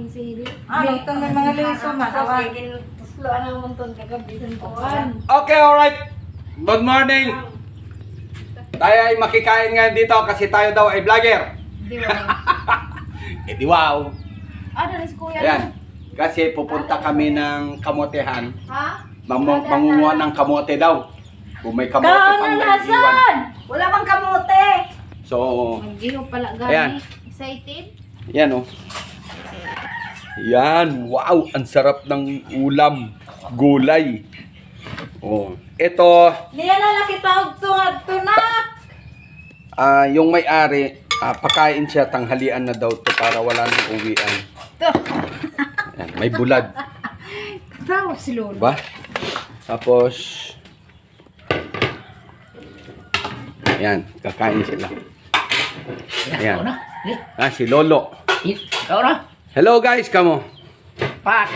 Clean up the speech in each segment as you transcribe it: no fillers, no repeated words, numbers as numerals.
daming sili. Ito may mga liso matawa. Tusloan ang montong kagabihan kuan. Okay, alright. Good morning. Tayo ay makikain ngayon dito kasi tayo daw ay vlogger. Di ba? Eh di wow. Danis kuya. Ayan. Kasi pupunta kami ng kamotehan. Ha? Mangunguha ng kamote daw. Kung may kamote pang naiiwan. Hasan! Wala bang kamote? So, Mag-iho pala Ayan. gani. Excited? yan oh. Yan, wow, ang sarap ng ulam, gulay. Oh, ito, Niya na laki tawag tunak. yung may-ari, pakain siya, tanghalian na daw to para wala nang uwian. Yan, may bulad, Katawa si Lolo. ba? Tapos, yan, kakain sila. Yan. Si Lolo. Hello guys, kamo. Pak.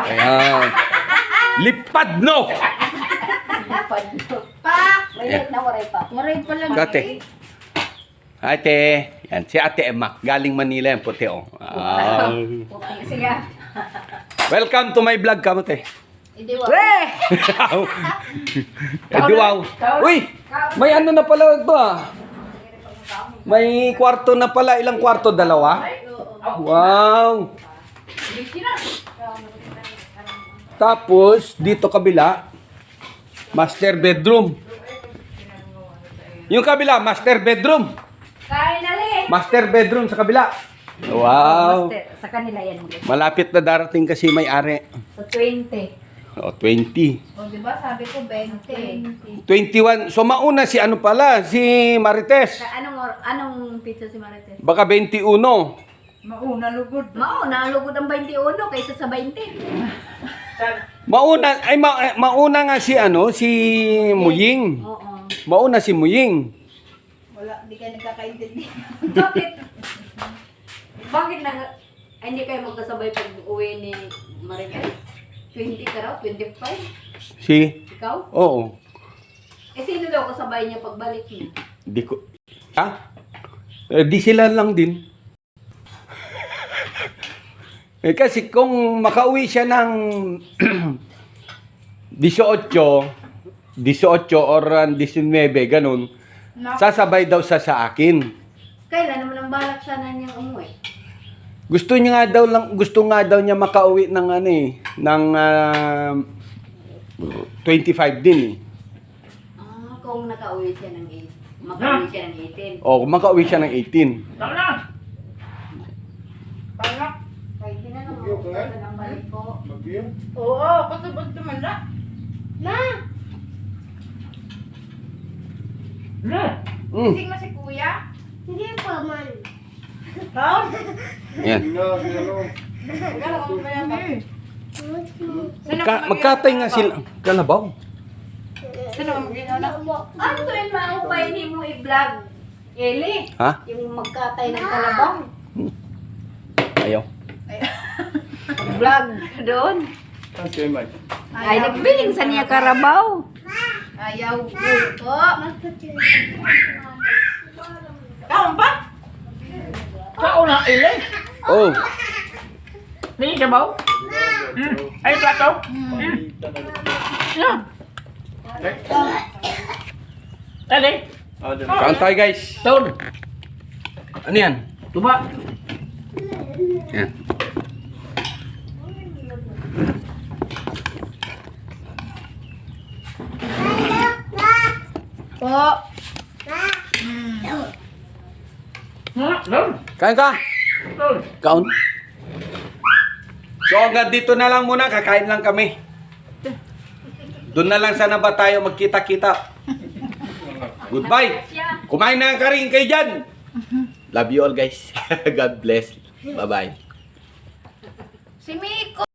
Ayan. Lipad no! Pa! Ayan. Waray pala. Ate. Ate. Yan, si Ate Emma. Galing Manila yan, puti oh. Sige. Welcome to my vlog, kamo te. Hindi wa. Eh, wow. Uy! May ano na pala ito ah. May kwarto na pala. Ilang kwarto? Dalawa? Wow! Tapos, dito kabila, master bedroom. Yung kabila, master bedroom. Kain na rin. Master bedroom sa kabila. Wow! Sa kanila yan. Malapit na darating kasi may-ari. Sa 20. O, 20. O, di ba sabi ko 20. 21. So, mauna si ano pala, si Marites. Anong pizza si Marites? Baka 21. Mauna lugod. Nalugod ang 21 kaysa sa 20. Mauna nga si ano, si Muying. Oo. Mauna si Muying. Wala, di kayo nagkakaintindi. Bakit? Bakit hindi kayo magkasabay pag uwi ni Marites? 20 ka raw? 25? Si? Ikaw? Oo. Eh, sino daw kasabay niya pagbalik niya? Di ko. Ha? Di sila lang din. Kasi kung makauwi siya ng 18 or 19, ganun, sasabay daw sa akin. Kailan naman ang balak siya na niyang umuwi? Gusto nga daw niya makauwi ng ano eh, ng 25 din eh. Kung nakauwi siya ng 8. Makauwi siya ng 18. O, kung makauwi siya ng 18. Pwede na naman ako ng balik ko. Oo, patubod naman na. Mm. Sing na si kuya? Hindi pa man. Tawag? Yan. Wala ko ba yan? Magkatay nga sila. Kalabaw. Sino ang mag-ina? Ano to yung maupay ni mo i-vlog? Eli? Ha? Yung magkatay ng kalabaw. Ayaw. Vlog doon. Ay, nagbiling sa niya karabaw. Ayaw po. Kaon pa? Kaon na ile. Oh. Ni sabaw. Ay plato. Tadi. Kain tayo guys. Tun. Ano yan? Tuba. Yan. Po. Tun. Kain ka. Tun. Kaon. So hanggang dito na lang muna. Kakain lang kami. Doon na lang sana ba tayo magkita-kita. Goodbye. Kumain na ka rin kayo dyan. Love you all guys. God bless. Bye-bye. Si Miko.